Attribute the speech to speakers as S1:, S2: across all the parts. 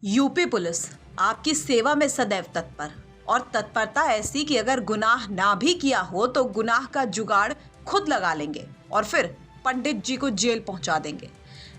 S1: UP police आपकी सेवा में सदैव तत्पर, और तत्परता ऐसी कि अगर गुनाह ना भी किया हो तो गुनाह का जुगाड़ खुद लगा लेंगे और फिर पंडित जी को जेल पहुंचा देंगे।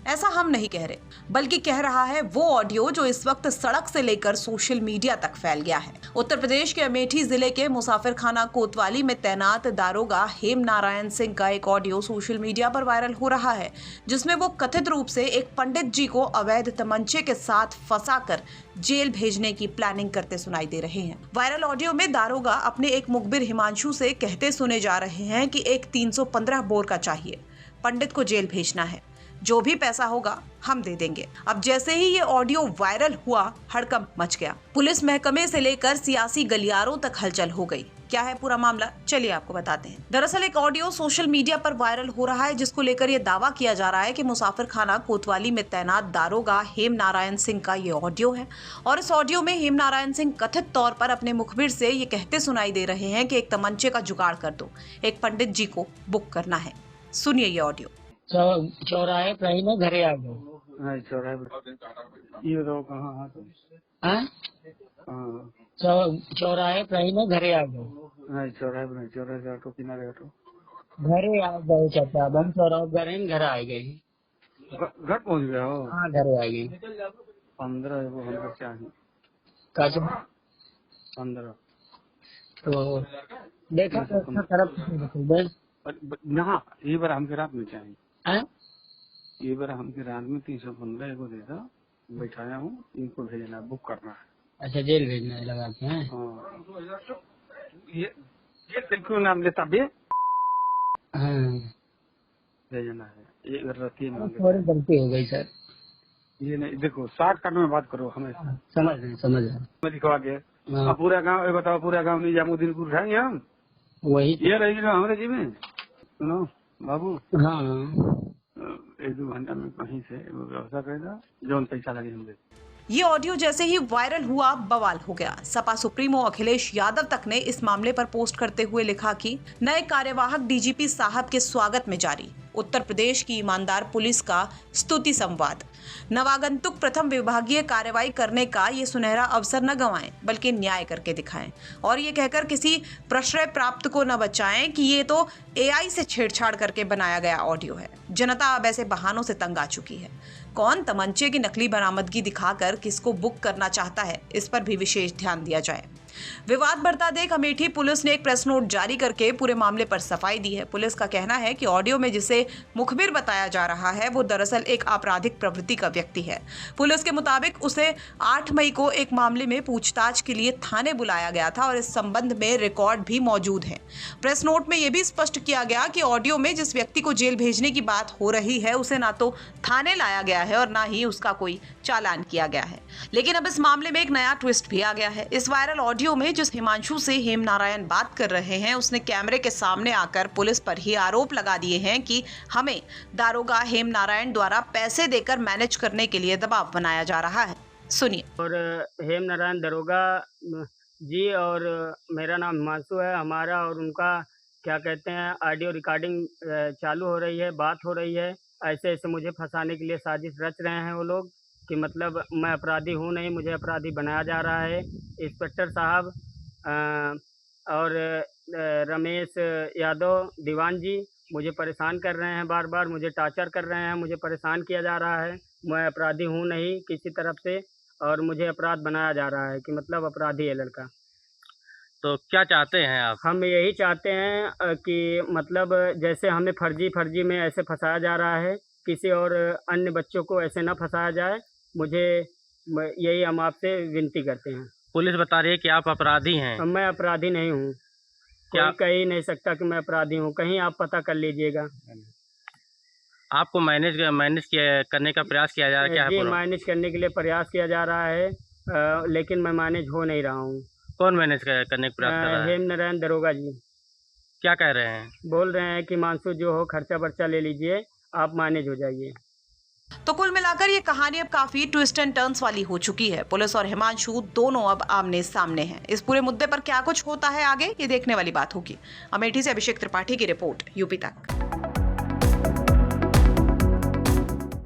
S1: ऐसा हम नहीं कह रहे, बल्कि कह रहा है वो ऑडियो जो इस वक्त सड़क से लेकर सोशल मीडिया तक फैल गया है। उत्तर प्रदेश के अमेठी जिले के मुसाफिरखाना कोतवाली में तैनात दारोगा हेम नारायण सिंह का एक ऑडियो सोशल मीडिया पर वायरल हो रहा है, जिसमें वो कथित रूप से एक पंडित जी को अवैध तमंचे के साथ फंसाकर जेल भेजने की प्लानिंग करते सुनाई दे रहे हैं। वायरल ऑडियो में दारोगा अपने एक मुखबिर हिमांशु से कहते सुने जा रहे हैं कि एक 315 बोर का चाहिए, पंडित को जेल भेजना है, जो भी पैसा होगा हम दे देंगे। अब जैसे ही ये ऑडियो वायरल हुआ, हड़कंप मच गया। पुलिस महकमे से लेकर सियासी गलियारों तक हलचल हो गई। क्या है पूरा मामला, चलिए आपको बताते हैं। दरअसल एक ऑडियो सोशल मीडिया पर वायरल हो रहा है, जिसको लेकर ये दावा किया जा रहा है कि मुसाफिरखाना कोतवाली में तैनात दारोगा हेम नारायण सिंह का ये ऑडियो है। और इस ऑडियो में हेम नारायण सिंह कथित तौर पर अपने मुखबिर से ये कहते सुनाई दे रहे हैं कि एक तमंचे का जुगाड़ कर दो, एक पंडित जी को बुक करना है। सुनिए ये ऑडियो।
S2: चौराहे पे ही ना घरे आ गए।
S3: चौराहे पे ये बताओ कहाँ आते?
S2: चौराहे पे ही ना घरे आ गए।
S3: नहीं चौराहे पे नहीं, चौराहे से ऑटो किनारे ऑटो
S2: घरे आ गए चाचा, हम चौराहे घर घर आ गए।
S3: घर पहुँच गया हो?
S2: हाँ घरे आ गए।
S3: 15 वो हमको चाहिए।
S2: कैसे
S3: 15
S2: तो देखा तो तरफ
S3: ना ये बार हमके रात में चाहिए।
S2: हैं?
S3: ये बार हमके रात में 315 को दे दो, बैठाया हूँ, इनको भेजना बुक करना है।
S2: अच्छा जेल भेजना है लगा के हैं?
S3: हाँ ये देखो नाम लेता बे भेजना है। ये रती
S2: थोड़ी गलती हो गई सर।
S3: ये नहीं देखो, शॉर्टकट में बात करो, हमें
S2: समझ रहे
S3: दिखवा के। अब पूरा गाँव बताओ, पूरा गाँव निजामुद्दीनपुर उठाएंगे हम,
S2: वही
S3: ये रहेगी ना हमारे जी में। सुनो बाबू,
S2: हाँ
S3: 1-2 घंटा में कहीं से व्यवस्था करेगा, जो पैसा लगे हम दे।
S1: ये ऑडियो जैसे ही वायरल हुआ, बवाल हो गया। सपा सुप्रीमो अखिलेश यादव तक ने इस मामले पर पोस्ट करते हुए लिखा कि नए कार्यवाहक डीजीपी साहब के स्वागत में जारी उत्तर प्रदेश की ईमानदार पुलिस का स्तुति संवाद। नवागंतुक प्रथम विभागीय कार्रवाई करने का ये सुनहरा अवसर न गंवाएं, बल्कि न्याय करके दिखाएं। और ये कहकर किसी प्रश्रय प्राप्त को न बचाएं कि ये तो एआई से छेड़छाड़ करके बनाया गया ऑडियो है। जनता अब ऐसे बहानों से तंग आ चुकी है। कौन तमंचे की नकली बरामदगी दिखाकर किसको बुक करना चाहता है, इस पर भी विशेष ध्यान दिया जाए। विवाद बढ़ता देख अमेठी पुलिस ने एक प्रेस नोट जारी करके पूरे मामले पर सफाई दी है। पुलिस का कहना है कि ऑडियो में जिसे मुखबिर बताया जा रहा है वो दरअसल एक आपराधिक प्रवृत्ति का व्यक्ति है। पुलिस के मुताबिक उसे 8 मई को एक मामले में पूछताछ के लिए थाने बुलाया गया था और इस संबंध में रिकॉर्ड भी मौजूद है। प्रेस नोट में यह भी स्पष्ट किया गया कि ऑडियो में जिस व्यक्ति को जेल भेजने की बात हो रही है उसे ना तो थाने लाया गया है और ना ही उसका कोई चालान किया गया है। लेकिन अब इस मामले में एक नया ट्विस्ट भी आ गया है। इस वायरल ऑडियो में जिस हिमांशु से हेम नारायण बात कर रहे हैं, उसने कैमरे के सामने आकर पुलिस पर ही आरोप लगा दिए हैं कि हमें दारोगा हेम नारायण द्वारा पैसे देकर मैनेज करने के लिए दबाव बनाया जा रहा है। सुनिए।
S2: और हेम नारायण दरोगा जी और मेरा नाम हिमांशु है। हमारा और उनका क्या कहते हैं ऑडियो रिकॉर्डिंग चालू हो रही है, बात हो रही है। ऐसे ऐसे मुझे फंसाने के लिए साजिश रच रहे हैं वो लोग कि मतलब मैं अपराधी हूँ नहीं, मुझे अपराधी बनाया जा रहा है। इंस्पेक्टर साहब और रमेश यादव दीवान जी मुझे परेशान कर रहे हैं, बार बार मुझे टॉर्चर कर रहे हैं, मुझे परेशान किया जा रहा है। मैं अपराधी हूँ नहीं किसी तरफ से, और मुझे अपराध बनाया जा रहा है कि मतलब अपराधी है लड़का।
S4: तो क्या चाहते हैं आप? हम
S2: यही चाहते हैं कि मतलब जैसे हमें फर्जी में ऐसे फंसाया जा रहा है, किसी और अन्य बच्चों को ऐसे ना फंसाया जाए। मुझे यही हम आपसे विनती करते हैं।
S4: पुलिस बता रही है कि आप अपराधी हैं।
S2: मैं अपराधी नहीं हूँ,
S4: क्या
S2: कोई कह ही नहीं सकता कि मैं अपराधी हूँ। कहीं आप पता कर लीजिएगा।
S4: आपको मैनेज करने का प्रयास किया जा रहा है?
S2: जी मैनेज करने के लिए प्रयास किया जा रहा है, लेकिन मैं मैनेज हो नहीं रहा हूँ।
S4: कौन मैनेज करने का प्रयास कर रहा है?
S2: हेम नारायण दरोगा जी।
S4: क्या कह रहे हैं?
S2: बोल रहे हैं कि मानसू जो हो खर्चा वर्चा ले लीजिए, आप मैनेज हो जाइए।
S1: तो कुल मिलाकर ये कहानी अब काफी ट्विस्ट एंड टर्न्स वाली हो चुकी है। पुलिस और हिमांशु दोनों अब आमने सामने हैं। इस पूरे मुद्दे पर क्या कुछ होता है आगे, ये देखने वाली बात होगी। अमेठी से अभिषेक त्रिपाठी की रिपोर्ट, यूपी तक।